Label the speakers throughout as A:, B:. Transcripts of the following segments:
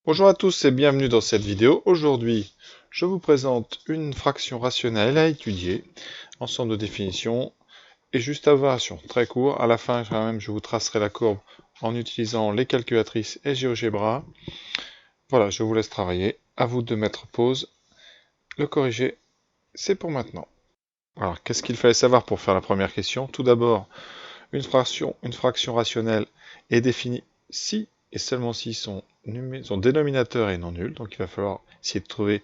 A: Bonjour à tous et bienvenue dans cette vidéo. Aujourd'hui, je vous présente une fraction rationnelle à étudier, ensemble de définitions et juste variation, très court. À la fin, quand même, je vous tracerai la courbe en utilisant les calculatrices et GeoGebra. Voilà, je vous laisse travailler. À vous de mettre pause. Le corriger, c'est pour maintenant. Alors, qu'est-ce qu'il fallait savoir pour faire la première question? Tout d'abord, une fraction rationnelle est définie si et seulement si son dénominateur est non nul. Donc il va falloir essayer de trouver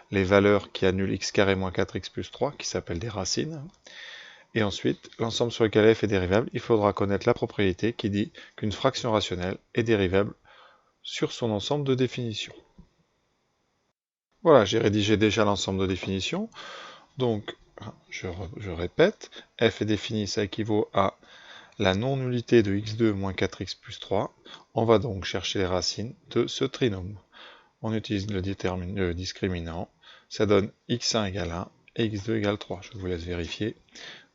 A: les valeurs qui annulent x carré moins 4x plus 3, qui s'appellent des racines. Et ensuite, l'ensemble sur lequel f est dérivable, il faudra connaître la propriété qui dit qu'une fraction rationnelle est dérivable sur son ensemble de définitions. Voilà, j'ai rédigé déjà l'ensemble de définitions. Donc, je répète, f est défini, ça équivaut à la non-nullité de x2 moins 4x plus 3. On va donc chercher les racines de ce trinôme. On utilise le discriminant. Ça donne x1 égale 1 et x2 égale 3. Je vous laisse vérifier.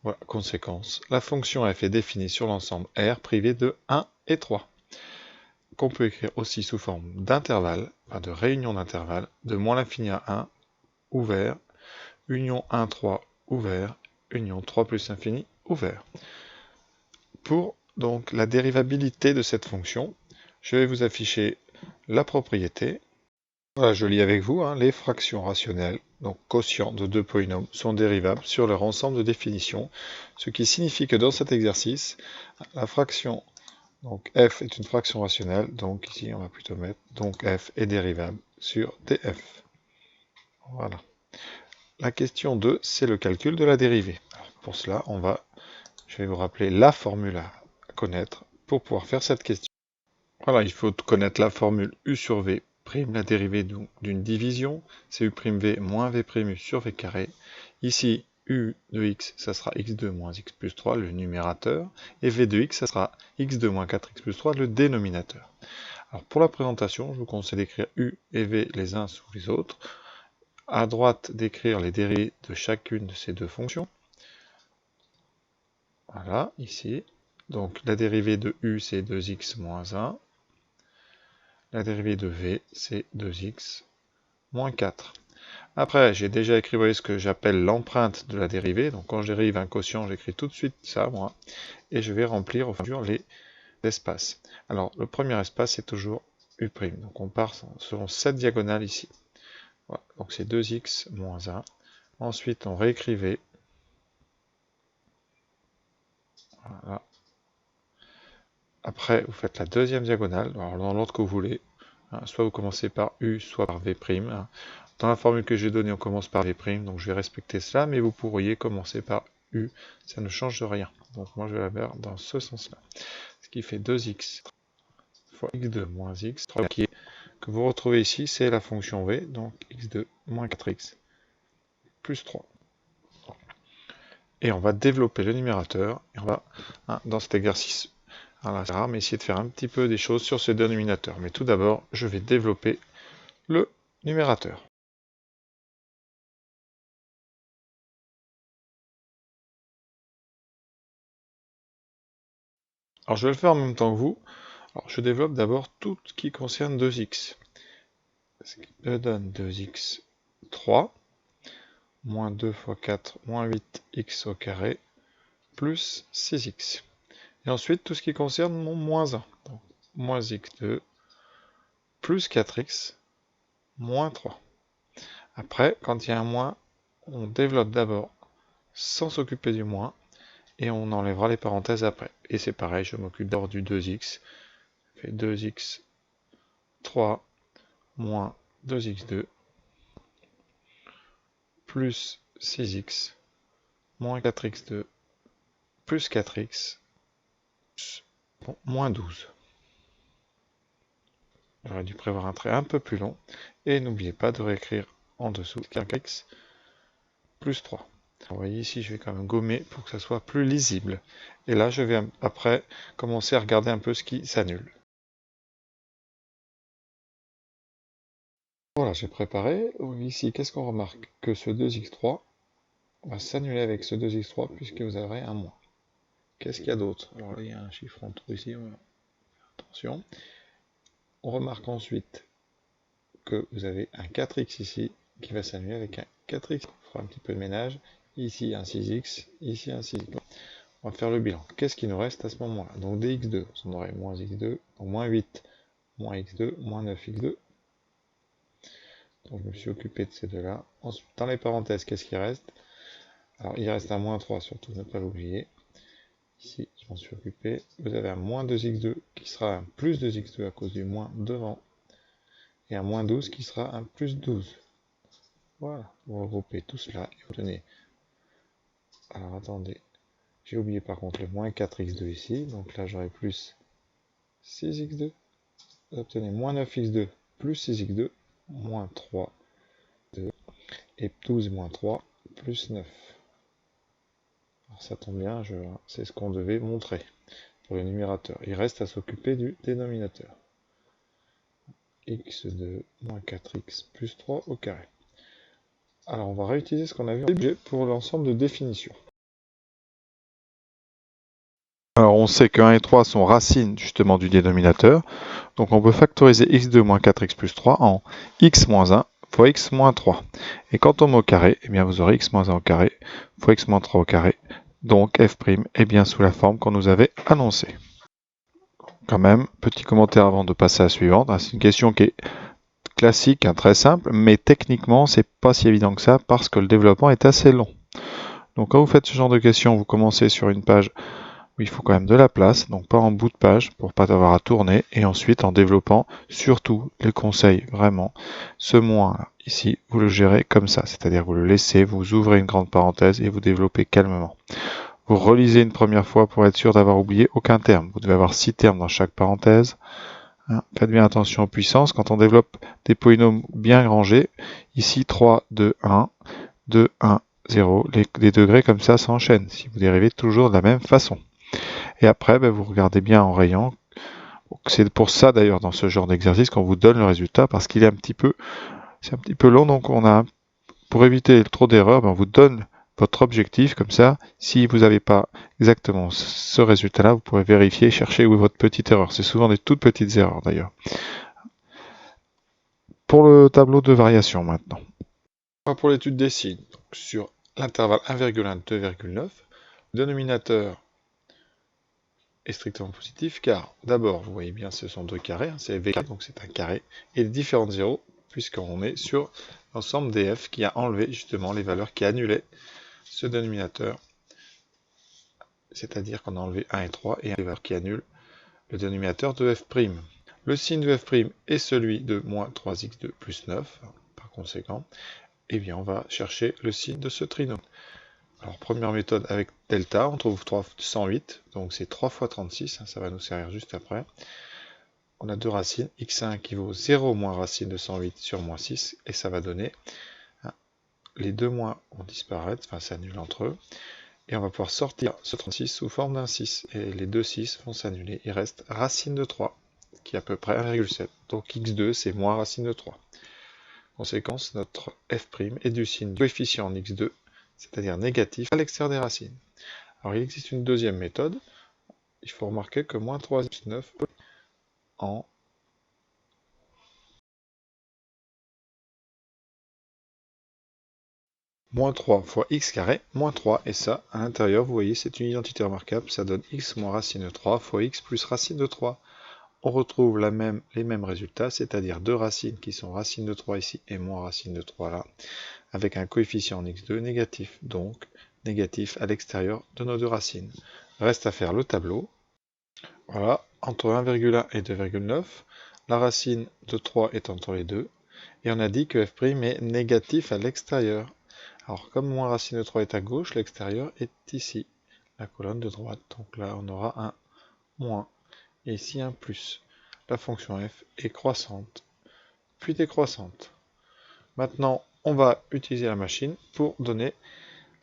A: Voilà, conséquence. La fonction f est définie sur l'ensemble R privé de 1 et 3, qu'on peut écrire aussi sous forme d'intervalle, enfin de réunion d'intervalle, de moins l'infini à 1, ouvert, union 1, 3, ouvert, union 3 plus infini, ouvert. Pour donc la dérivabilité de cette fonction, je vais vous afficher la propriété. Voilà, je lis avec vous, les fractions rationnelles, donc quotients de deux polynômes, sont dérivables sur leur ensemble de définitions, ce qui signifie que dans cet exercice, la fraction, donc f est une fraction rationnelle, donc ici on va plutôt mettre, donc f est dérivable sur df. Voilà. La question 2, c'est le calcul de la dérivée. Alors pour cela, je vais vous rappeler la formule à connaître pour pouvoir faire cette question. Voilà, il faut connaître la formule u sur v', la dérivée d'une division, c'est u'v moins v'u sur v carré. Ici, u de x, ça sera x2 moins x plus 3, le numérateur, et v de x, ça sera x2 moins 4x plus 3, le dénominateur. Alors pour la présentation, je vous conseille d'écrire u et v les uns sous les autres. À droite, d'écrire les dérivées de chacune de ces deux fonctions. Voilà, ici. Donc la dérivée de u, c'est 2x moins 1. La dérivée de v, c'est 2x moins 4. Après, j'ai déjà écrit, vous voyez, ce que j'appelle l'empreinte de la dérivée. Donc quand je dérive un quotient, j'écris tout de suite ça, moi. Et je vais remplir au fur et à mesure les espaces. Alors, le premier espace, c'est toujours u'. Donc on part selon cette diagonale ici. Voilà. Donc c'est 2x moins 1. Ensuite, on réécrit v. Voilà. Après, vous faites la deuxième diagonale, alors dans l'ordre que vous voulez. Soit vous commencez par u, soit par v'. Dans la formule que j'ai donnée, on commence par v', donc je vais respecter cela, mais vous pourriez commencer par u, ça ne change rien. Donc moi je vais la faire dans ce sens-là. Ce qui fait 2x fois x2 moins x, 3 que vous retrouvez ici, c'est la fonction v, donc x2 moins 4x plus 3. Et on va développer le numérateur, et on va, dans cet exercice, c'est rare, mais essayer de faire un petit peu des choses sur ce dénominateur. Mais tout d'abord, je vais développer le numérateur. Alors je vais le faire en même temps que vous. Alors je développe d'abord tout ce qui concerne 2x. Ce qui me donne 2x 3, moins 2 fois 4, moins 8x au carré, plus 6x. Et ensuite tout ce qui concerne mon moins 1. Donc, moins x2, plus 4x, moins 3. Après, quand il y a un moins, on développe d'abord sans s'occuper du moins, et on enlèvera les parenthèses après. Et c'est pareil, je m'occupe d'abord du 2x, ça fait 2x 3 moins 2x2 plus 6x moins 4x2 plus 4x moins 12. J'aurais dû prévoir un trait un peu plus long. Et n'oubliez pas de réécrire en dessous 4x plus 3. Vous voyez ici, je vais quand même gommer pour que ça soit plus lisible. Et là, je vais après commencer à regarder un peu ce qui s'annule. Voilà, j'ai préparé. Ici, qu'est-ce qu'on remarque? Que ce 2x3 va s'annuler avec ce 2x3 puisque vous aurez un moins. Qu'est-ce qu'il y a d'autre? Alors là, il y a un chiffre en trop ici, on va faire attention. On remarque ensuite que vous avez un 4x ici qui va s'annuler avec un 4x. On fera un petit peu de ménage. Ici un 6x, ici un 6x. On va faire le bilan. Qu'est-ce qui nous reste à ce moment-là? Donc dx2, on aurait moins x2, donc moins 8, moins x2, moins 9x2. Donc je me suis occupé de ces deux-là. Ensuite, dans les parenthèses, qu'est-ce qui reste? Alors il reste un moins 3, surtout ne pas l'oublier. Ici, je m'en suis occupé. Vous avez un moins 2x2 qui sera un plus 2x2 à cause du moins devant. Et un moins 12 qui sera un plus 12. Voilà, vous regroupez tout cela et vous donnez... Alors attendez, j'ai oublié par contre le moins 4x2 ici. Donc là j'aurai plus 6x2. Vous obtenez moins 9x2 plus 6x2, moins 3, 2, et 12 moins 3, plus 9. Alors ça tombe bien, c'est ce qu'on devait montrer pour le numérateur. Il reste à s'occuper du dénominateur. x2 moins 4x plus 3 au carré. Alors on va réutiliser ce qu'on a vu pour l'ensemble de définition. Alors on sait que 1 et 3 sont racines justement du dénominateur. Donc on peut factoriser x2 moins 4x plus 3 en x moins 1 fois x moins 3. Et quand on met au carré, eh bien vous aurez x moins 1 au carré fois x moins 3 au carré. Donc f' est bien sous la forme qu'on nous avait annoncée. Quand même, petit commentaire avant de passer à la suivante. C'est une question qui est classique, très simple, mais techniquement c'est pas si évident que ça parce que le développement est assez long. Donc quand vous faites ce genre de questions, vous commencez sur une page où il faut quand même de la place, donc pas en bout de page pour pas avoir à tourner, et ensuite en développant surtout les conseils vraiment. Ce moins ici, vous le gérez comme ça, c'est-à-dire vous le laissez, vous ouvrez une grande parenthèse et vous développez calmement. Vous relisez une première fois pour être sûr d'avoir oublié aucun terme. Vous devez avoir 6 termes dans chaque parenthèse. Faites bien attention aux puissances. Quand on développe des polynômes bien rangés, ici 3, 2, 1, 2, 1, 0, les degrés comme ça s'enchaînent, si vous dérivez toujours de la même façon. Et après, vous regardez bien en rayant. C'est pour ça d'ailleurs dans ce genre d'exercice qu'on vous donne le résultat, parce qu'il est c'est un petit peu long, donc pour éviter trop d'erreurs, on vous donne votre objectif, comme ça, si vous n'avez pas exactement ce résultat-là, vous pourrez vérifier, chercher où est votre petite erreur. C'est souvent des toutes petites erreurs d'ailleurs. Pour le tableau de variation maintenant. Pour l'étude des signes, sur l'intervalle 1,1, 2,9, le dénominateur est strictement positif, car d'abord, vous voyez bien, ce sont deux carrés, c'est V, donc c'est un carré, et les différents zéros, puisqu'on est sur l'ensemble des F qui a enlevé justement les valeurs qui annulaient ce dénominateur, c'est-à-dire qu'on a enlevé 1 et 3, et les valeurs qui annulent le dénominateur de F'. Le signe de F' est celui de moins 3x2 plus 9, par conséquent, eh bien on va chercher le signe de ce trinôme. Alors, première méthode avec delta, on trouve 108, donc c'est 3 fois 36, ça va nous servir juste après. On a deux racines, x1 qui vaut 0 moins racine de 108 sur moins 6, et ça va donner, les deux moins vont disparaître, enfin s'annulent entre eux, et on va pouvoir sortir ce 36 sous forme d'un 6, et les deux 6 vont s'annuler, il reste racine de 3, qui est à peu près 1,7, donc x2 c'est moins racine de 3. Conséquence, notre f' est du signe du coefficient en x2, c'est-à-dire négatif à l'extérieur des racines. Alors il existe une deuxième méthode, il faut remarquer que moins 3 plus 9 en moins 3 fois x carré, moins 3, et ça, à l'intérieur, vous voyez, c'est une identité remarquable, ça donne x moins racine de 3 fois x plus racine de 3. On retrouve les mêmes résultats, c'est-à-dire deux racines qui sont racine de 3 ici et moins racine de 3 là, avec un coefficient en x2 négatif, donc négatif à l'extérieur de nos deux racines. Reste à faire le tableau. Voilà, entre 1,1 et 2,9, la racine de 3 est entre les deux, et on a dit que f' est négatif à l'extérieur. Alors comme moins racine de 3 est à gauche, l'extérieur est ici, la colonne de droite. Donc là on aura un moins, et ici un plus. La fonction f est croissante, puis décroissante. Maintenant on va utiliser la machine pour donner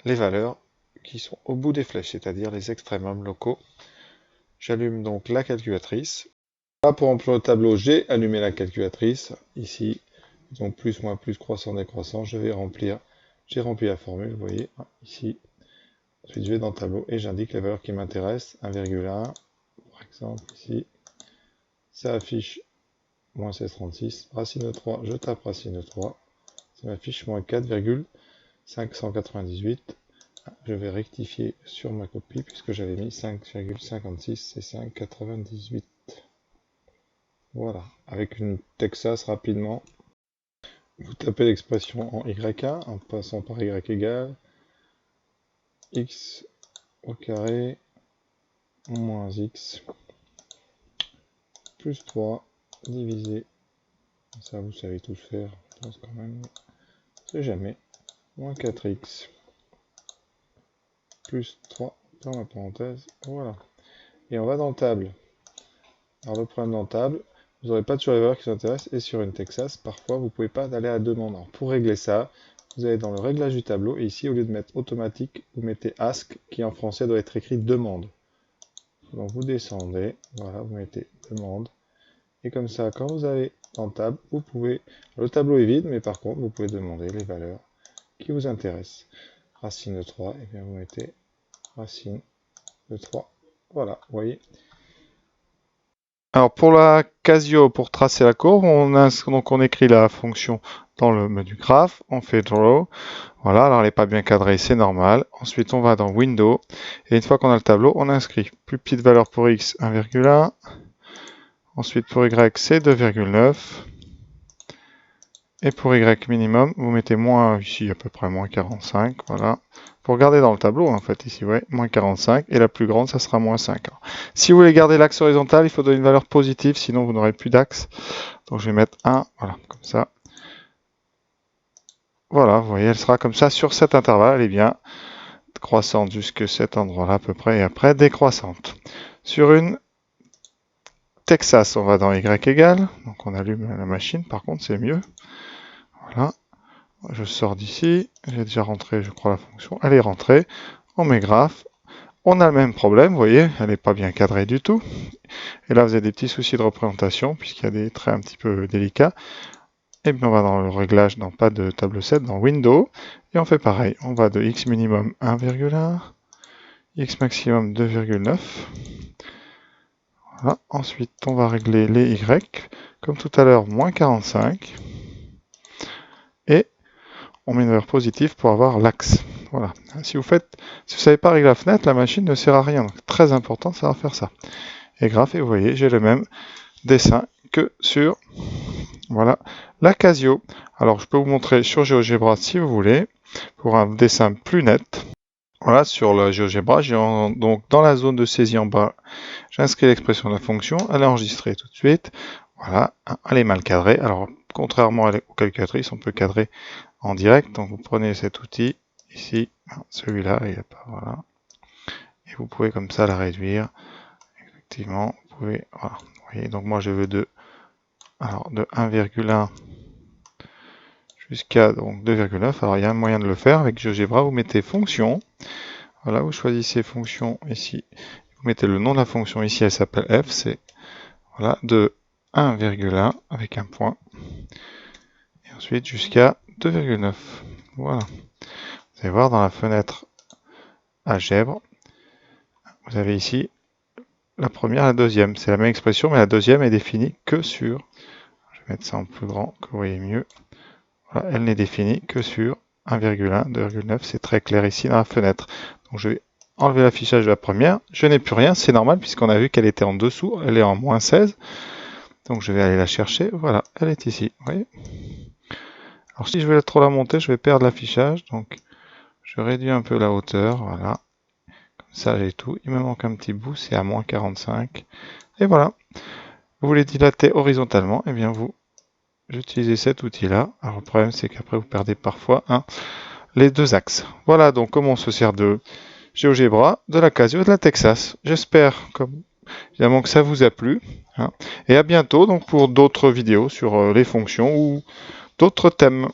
A: les valeurs qui sont au bout des flèches, c'est-à-dire les extrémums locaux. J'allume donc la calculatrice. Là, pour remplir le tableau, j'ai allumé la calculatrice. Ici, donc plus, moins, plus, croissant, décroissant. J'ai rempli la formule, vous voyez, ici. Ensuite, je vais dans le tableau et j'indique les valeurs qui m'intéressent. 1,1, par exemple, ici. Ça affiche moins 16,36. Racine de 3, je tape racine de 3. Ça m'affiche moins 4,598. Je vais rectifier sur ma copie puisque j'avais mis 5,56, c'est 5,98. Voilà, avec une Texas rapidement. Vous tapez l'expression en YA en passant par Y égale X au carré moins X plus 3 divisé, ça vous savez tous faire, je pense quand même, c'est jamais, moins 4x plus 3 dans la parenthèse, voilà. Et on va dans table. Alors le problème dans table, vous n'aurez pas toujours les valeurs qui vous intéressent, et sur une Texas, parfois vous ne pouvez pas aller à la demande. Alors pour régler ça, vous allez dans le réglage du tableau, et ici au lieu de mettre automatique, vous mettez ask, qui en français doit être écrit demande. Donc vous descendez, voilà, vous mettez demande, et comme ça, quand vous avez en table, vous pouvez, le tableau est vide, mais par contre, vous pouvez demander les valeurs qui vous intéressent. Racine de 3, et bien vous mettez racine de 3. Voilà, vous voyez. Alors pour la Casio, pour tracer la courbe, on écrit la fonction dans le menu graph, on fait draw. Voilà, alors elle n'est pas bien cadrée, c'est normal. Ensuite, on va dans Window, et une fois qu'on a le tableau, on inscrit plus petite valeur pour X, 1,1. Ensuite, pour Y, c'est 2,9. Et pour Y minimum, vous mettez moins, ici à peu près moins 45, voilà. Pour garder dans le tableau, en fait, ici, ouais, moins 45, et la plus grande, ça sera moins 5. Alors, si vous voulez garder l'axe horizontal, il faut donner une valeur positive, sinon vous n'aurez plus d'axe. Donc je vais mettre 1, voilà, comme ça. Voilà, vous voyez, elle sera comme ça sur cet intervalle, elle est bien croissante jusqu'à cet endroit-là à peu près, et après décroissante. Sur une Texas, on va dans Y égale, donc on allume la machine, par contre c'est mieux. Voilà, je sors d'ici, j'ai déjà rentré je crois la fonction, elle est rentrée, on met graph, on a le même problème, vous voyez, elle n'est pas bien cadrée du tout. Et là vous avez des petits soucis de représentation, puisqu'il y a des traits un petit peu délicats. Et bien on va dans le réglage, dans pas de tableau 7, dans Window, et on fait pareil, on va de X minimum 1,1, X maximum 2,9. Voilà. Ensuite, on va régler les Y, comme tout à l'heure, moins 45. Et on met une valeur positive pour avoir l'axe. Voilà. Si vous ne savez pas régler la fenêtre, la machine ne sert à rien. Donc, très important de savoir faire ça. Et graph, et vous voyez, j'ai le même dessin que sur voilà, la Casio. Alors, je peux vous montrer sur GeoGebra si vous voulez, pour un dessin plus net. Voilà, sur le GeoGebra, donc dans la zone de saisie en bas, j'inscris l'expression de la fonction, elle est enregistrée tout de suite. Voilà, elle est mal cadrée. Alors, contrairement aux calculatrices, on peut cadrer en direct. Donc, vous prenez cet outil ici, celui-là, il n'y a pas, voilà. Et vous pouvez comme ça la réduire. Effectivement, vous pouvez, voilà. Vous voyez, donc moi je veux de 1,1 jusqu'à 2,9. Alors, il y a un moyen de le faire avec GeoGebra. Vous mettez fonction. Voilà, vous choisissez fonction ici. Vous mettez le nom de la fonction ici, elle s'appelle f. C'est voilà, de 1,1 avec un point. Et ensuite jusqu'à 2,9. Voilà. Vous allez voir dans la fenêtre algèbre, vous avez ici la première et la deuxième. C'est la même expression, mais la deuxième est définie que sur, je vais mettre ça en plus grand, que vous voyez mieux. Voilà, elle n'est définie que sur 1,1, 2,9. C'est très clair ici dans la fenêtre. Donc je vais enlever l'affichage de la première. Je n'ai plus rien, c'est normal puisqu'on a vu qu'elle était en dessous. Elle est en moins 16. Donc je vais aller la chercher. Voilà, elle est ici. Vous voyez ? Alors si je vais trop la monter, je vais perdre l'affichage. Donc je réduis un peu la hauteur. Voilà. Comme ça j'ai tout. Il me manque un petit bout, c'est à moins 45. Et voilà. Vous voulez dilater horizontalement, et bien vous utilisez cet outil-là. Alors le problème c'est qu'après vous perdez parfois les deux axes. Voilà donc comment on se sert de GeoGebra, de la Casio et de la Texas. J'espère évidemment que ça vous a plu. Et à bientôt donc pour d'autres vidéos sur les fonctions ou d'autres thèmes.